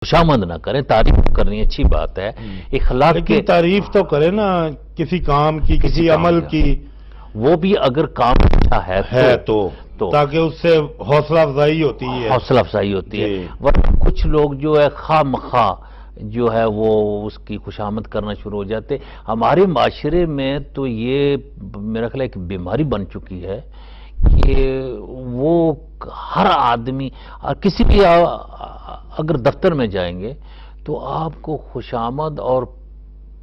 खुशामद ना करें। तारीफ करनी अच्छी बात है, इखलाक के तारीफ तो करे ना किसी काम की, किसी अमल की, वो भी अगर काम अच्छा है तो ताकि उससे हौसला अफजाई होती है, हौसला अफजाई होती है। वरना कुछ लोग जो है खामखा जो है वो उसकी खुशामद करना शुरू हो जाते। हमारे माशरे में तो ये मेरा ख्याल एक बीमारी बन चुकी है कि वो हर आदमी और किसी भी अगर दफ्तर में जाएंगे तो आपको खुशामद और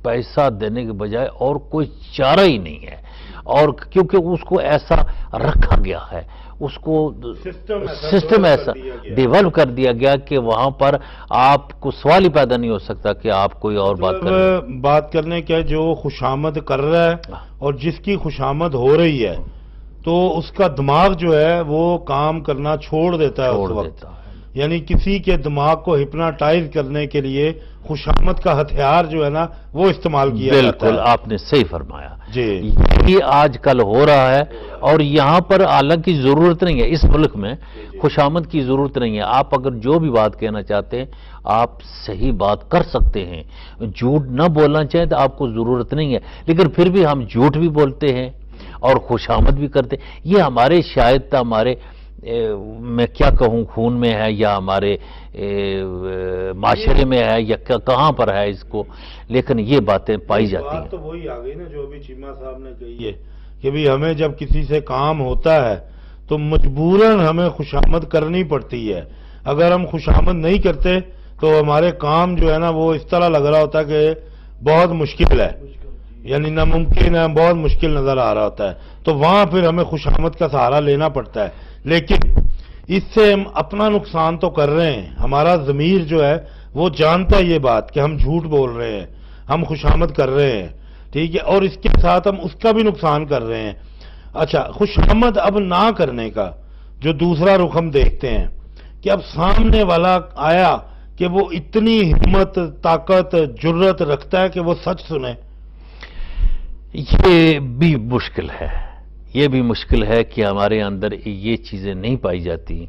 पैसा देने के बजाय और कोई चारा ही नहीं है, और क्योंकि उसको ऐसा रखा गया है, उसको सिस्टम ऐसा डेवलप कर दिया गया कि वहां पर आपको सवाल ही पैदा नहीं हो सकता कि आप कोई और बात करने के जो खुशामद कर रहा है और जिसकी खुशामद हो रही है तो उसका दिमाग जो है वो काम करना छोड़ देता है उस वक्त। यानी किसी के दिमाग को हिप्नोटाइज करने के लिए खुशामद का हथियार जो है ना वो इस्तेमाल किया जाता है। बिल्कुल आपने सही फरमाया जी, ये आजकल हो रहा है। और यहाँ पर हालांकि जरूरत नहीं है, इस मुल्क में खुशामद की जरूरत नहीं है। आप अगर जो भी बात कहना चाहते हैं आप सही बात कर सकते हैं, झूठ न बोलना चाहें तो आपको जरूरत नहीं है, लेकिन फिर भी हम झूठ भी बोलते हैं और खुशामद भी करते हैं। ये हमारे शायद हमारे मैं क्या कहूँ खून में है या हमारे माशरे में है या कहाँ पर है इसको, लेकिन ये बातें पाई जाती हैं। तो वही आ गई ना जो अभी चीमा साहब ने कही है कि भी हमें जब किसी से काम होता है तो मजबूरन हमें खुशामद करनी पड़ती है। अगर हम खुशामद नहीं करते तो हमारे काम जो है ना वो इस तरह लग रहा होता है कि बहुत मुश्किल है, यानी नामुमकिन है, बहुत मुश्किल नजर आ रहा होता है। तो वहां फिर हमें खुशामद का सहारा लेना पड़ता है, लेकिन इससे हम अपना नुकसान तो कर रहे हैं। हमारा ज़मीर जो है वो जानता है ये बात कि हम झूठ बोल रहे हैं, हम खुशामद कर रहे हैं, ठीक है, और इसके साथ हम उसका भी नुकसान कर रहे हैं। अच्छा, खुशामद अब ना करने का जो दूसरा रुख हम देखते हैं कि अब सामने वाला आया कि वो इतनी हिम्मत, ताकत, जुर्रत रखता है कि वो सच सुने। ये भी मुश्किल है, ये भी मुश्किल है कि हमारे अंदर ये चीज़ें नहीं पाई जाती।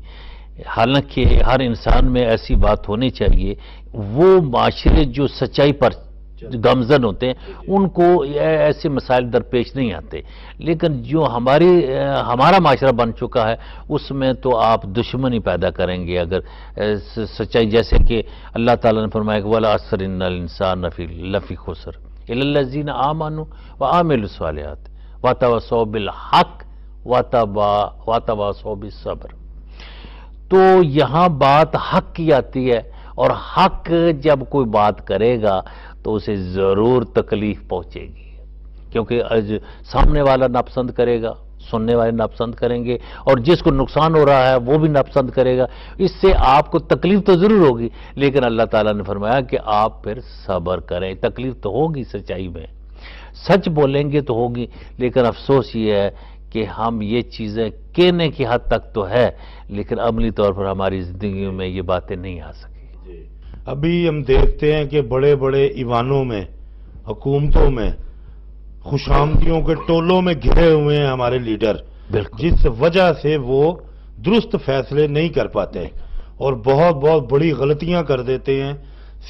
हालांकि हर इंसान में ऐसी बात होनी चाहिए, वो माशरे जो सच्चाई पर गमजन होते हैं उनको ऐसे मसाइल दरपेश नहीं आते, लेकिन जो हमारा माशरा बन चुका है उसमें तो आप दुश्मनी पैदा करेंगे अगर सच्चाई, जैसे कि अल्लाह ताला ने फरमाया कि वला अस्र इन्नल इंसान लफी खुसर इल्लल्लज़ीना आमनु व आमिलुस सालिहात वतवासौ बिल हक वतवासौ बिस सब्र। तो यहाँ बात हक की आती है, और हक जब कोई बात करेगा तो उसे जरूर तकलीफ पहुंचेगी, क्योंकि सामने वाला नापसंद करेगा, सुनने वाले नापसंद करेंगे, और जिसको नुकसान हो रहा है वो भी नापसंद करेगा। इससे आपको तकलीफ तो जरूर होगी, लेकिन अल्लाह ताला ने फरमाया कि आप फिर सब्र करें। तकलीफ तो होगी सच्चाई में, सच बोलेंगे तो होगी, लेकिन अफसोस ये है कि हम ये चीज़ें कहने की हद तक तो है, लेकिन अमली तौर पर हमारी जिंदगी में ये बातें नहीं आ सकी। अभी हम देखते हैं कि बड़े बड़े ईवानों में, हुकूमतों में खुशामदियों के टोलों में घिरे हुए हैं हमारे लीडर, जिस वजह से वो दुरुस्त फैसले नहीं कर पाते और बहुत बहुत बड़ी गलतियां कर देते हैं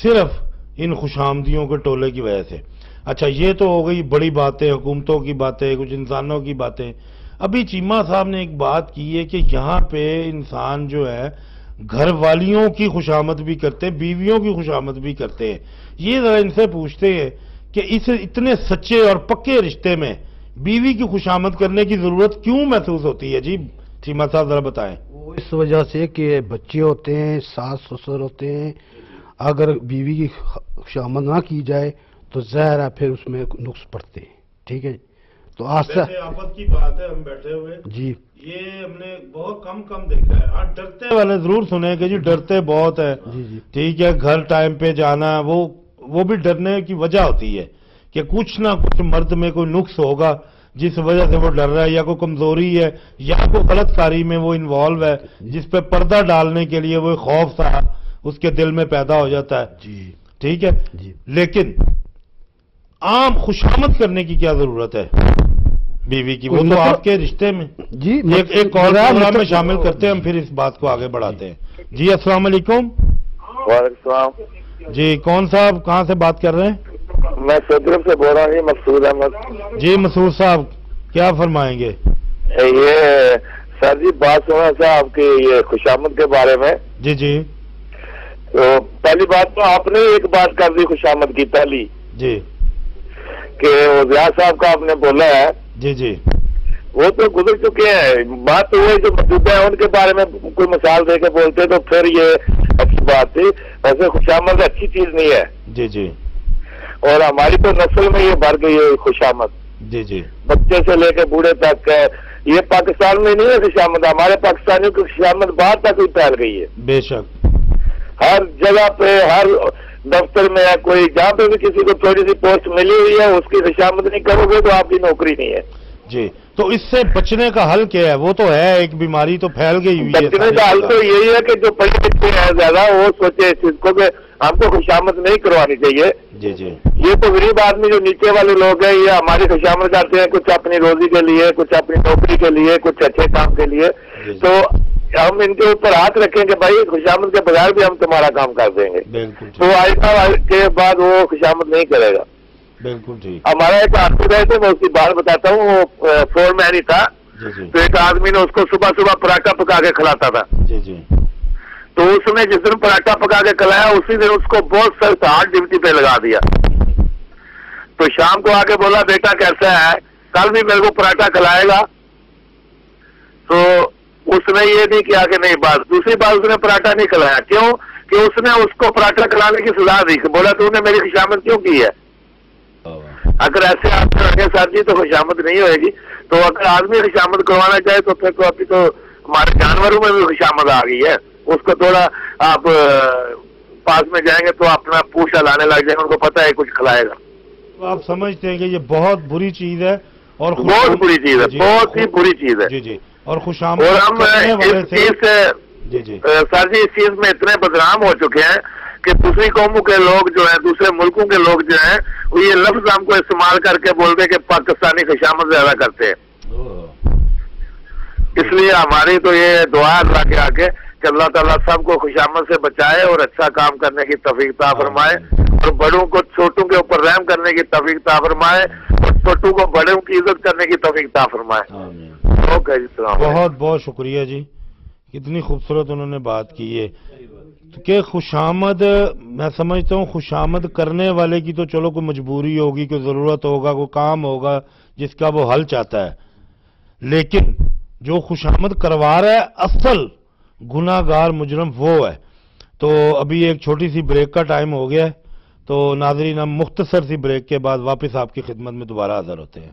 सिर्फ इन खुशामदियों के टोले की वजह से। अच्छा, ये तो हो गई बड़ी बातें, हुकूमतों की बातें, कुछ इंसानों की बातें। अभी चीमा साहब ने एक बात की है कि यहाँ पे इंसान जो है घर वालियों की खुशामद भी करते, बीवियों की खुशामद भी करते हैं। ये जरा इनसे पूछते हैं कि इस इतने सच्चे और पक्के रिश्ते में बीवी की खुशामद करने की जरूरत क्यों महसूस होती है? जी चीमा साहब जरा बताएं। वो इस वजह से कि बच्चे होते हैं, सास ससुर होते हैं, अगर बीवी की खुशामद ना की जाए तो ज़ाहिर है फिर उसमें नुक्स पड़ते हैं, ठीक है। तो आफत की बात है, हम बैठे हुए जी, ये हमने बहुत कम देखा है। हाँ, डरते वाले जरूर सुने कि जी डरते बहुत है, जी जी, ठीक है, घर टाइम पे जाना, वो भी डरने की वजह होती है कि कुछ ना कुछ मर्द में कोई नुक्स होगा जिस वजह से वो डर रहा है, या कोई कमजोरी है या कोई गलत कारी में वो इन्वॉल्व है, जिस पे पर्दा डालने के लिए वो खौफ सा उसके दिल में पैदा हो जाता है जी, ठीक है जी। लेकिन आम खुशामद करने की क्या जरूरत है बीवी की? वो तो आपके रिश्ते में जी एक कॉल प्रोग्राम में शामिल करते हैं हम, फिर इस बात को आगे बढ़ाते हैं। जी अस्सलाम वालेकुम। وعلیکم السلام جی کون صاحب کہاں سے بات کر رہے ہیں؟ میں صدر سے بول رہا ہوں مسعود احمد جی مسعود صاحب کیا فرمائیں گے؟ یہ سر جی بات سنا تھا آپ کی یہ خوشامد کے بارے میں. جی جی تو پہلی بات تو آپ نے ایک بات کر دی خوشامد کی پہلی جی کہ ضیاء صاحب کا آپ نے بولا ہے جی جی وہ تو گزر چکے ہیں. بات تو وہ جو موجودہ ہے ان کے بارے میں کوئی مثال دے کے بولتے تو پھر یہ اچھی بات تھی. ویسے خوشامد اچھی چیز نہیں ہے جی جی اور ہماری تو نسل میں یہ بڑھ گئی ہے خوشامد. جی جی بچے سے لے کے بوڑھے تک یہ پاکستان میں نہیں ہے خوشامد, ہمارے پاکستانیوں کی خوشامد باہر تک ہی پھیل گئی ہے. بے شک ہر جگہ پہ ہر دفتر میں ہے کوئی جہاں پہ بھی کسی کو تھوڑی سی پوسٹ ملی ہوئی ہے اس کی خوشامد نہیں کرو گے تو آپ کی نوکری نہیں ہے. جی تو اس سے بچنے کا حل کیا ہے؟ وہ تو ہے ایک بیماری تو پھیل گئی ہوئی ہے. بچنے کا حل تو یہی ہے کہ جو پڑھے لکھے ہیں زیادہ وہ سوچے اس چیز کو کہ ہم کو خوشامد نہیں کروانی چاہیے. جی جی یہ تو غریب آدمی جو نیچے والے لوگ ہیں یہ ہماری خوشامد کرتے ہیں کچھ اپنی روزی کے لیے, کچھ اپنی نوکری کے لیے, کچھ اچھے کام کے لیے. تو ہم ان کے اوپر ہاتھ رکھیں کہ بھائی خوشامد کے بغیر بھی ہم تمہارا کام کر دیں گے. بالکل تو آئندہ کے بعد وہ خوشامد نہیں کرے گا. بالکل ٹھیک. ہمارا ایک آدمی رہے تھے, میں اس کی بات بتاتا ہوں. وہ فور مین ہی تھا. تو ایک آدمی نے اس کو صبح صبح پراٹھا پکا کے کھلاتا تھا. جی جی تو اس نے جس دن پراٹھا پکا کے کھلایا اسی دن اس کو بہت سخت ہارڈ ڈیوٹی پہ لگا دیا. تو شام کو آ کے بولا بیٹا کیسا ہے, کل بھی میرے کو پراٹھا کھلائے گا. تو اس نے یہ نہیں کیا کہ نہیں. بات دوسری بات اس نے پراٹھا نہیں کھلایا. کیوں کہ اس نے اس کو پراٹھا کھلانے کی سزا دی. بولا تو نے میری خوشامد کیوں کی ہے؟ اگر ایسے آپ رکھیں سر جی تو خوشامد نہیں ہوئے گی. تو اگر آدمی خوشامد کروانا چاہے تو پھر تو ابھی تو ہمارے جانوروں میں بھی خوشامد آ گئی ہے. اس کو تھوڑا آپ پاس میں جائیں گے تو اپنا پوچھا لانے لگ جائیں گے, ان کو پتہ ہے کچھ کھلائے گا. تو آپ سمجھتے ہیں کہ یہ بہت بری چیز ہے اور بہت بری چیز ہے, بہت ہی بری چیز ہے. جی جی اور خوشامد اور ہم اس چیز سے جی جی سر جی اس چیز میں اتنے بدنام ہو چکے ہیں کہ دوسری قوموں کے لوگ جو ہیں, دوسرے ملکوں کے لوگ جو ہیں, وہ یہ لفظ ہم کو استعمال کر کے بولتے کہ پاکستانی خوشامد زیادہ کرتے ہیں. اس لیے ہماری تو یہ دعا اللہ کے آگے کہ اللہ تعالیٰ سب کو خوشامد سے بچائے اور اچھا کام کرنے کی توفیق عطا فرمائے, اور بڑوں کو چھوٹوں کے اوپر رحم کرنے کی توفیق عطا فرمائے, اور چھوٹوں کو بڑوں کی عزت کرنے کی توفیق عطا فرمائے. اوکے جی, السلام. بہت بہت شکریہ جی, کتنی خوبصورت انہوں نے بات کی ہے کہ خوشامد, میں سمجھتا ہوں خوشامد کرنے والے کی تو چلو کوئی مجبوری ہوگی, کوئی ضرورت ہوگا, کوئی کام ہوگا جس کا وہ حل چاہتا ہے, لیکن جو خوشامد کروا رہا ہے اصل گناہگار مجرم وہ ہے. تو ابھی ایک چھوٹی سی بریک کا ٹائم ہو گیا ہے, تو ناظرین ہم مختصر سی بریک کے بعد واپس آپ کی خدمت میں دوبارہ حاضر ہوتے ہیں.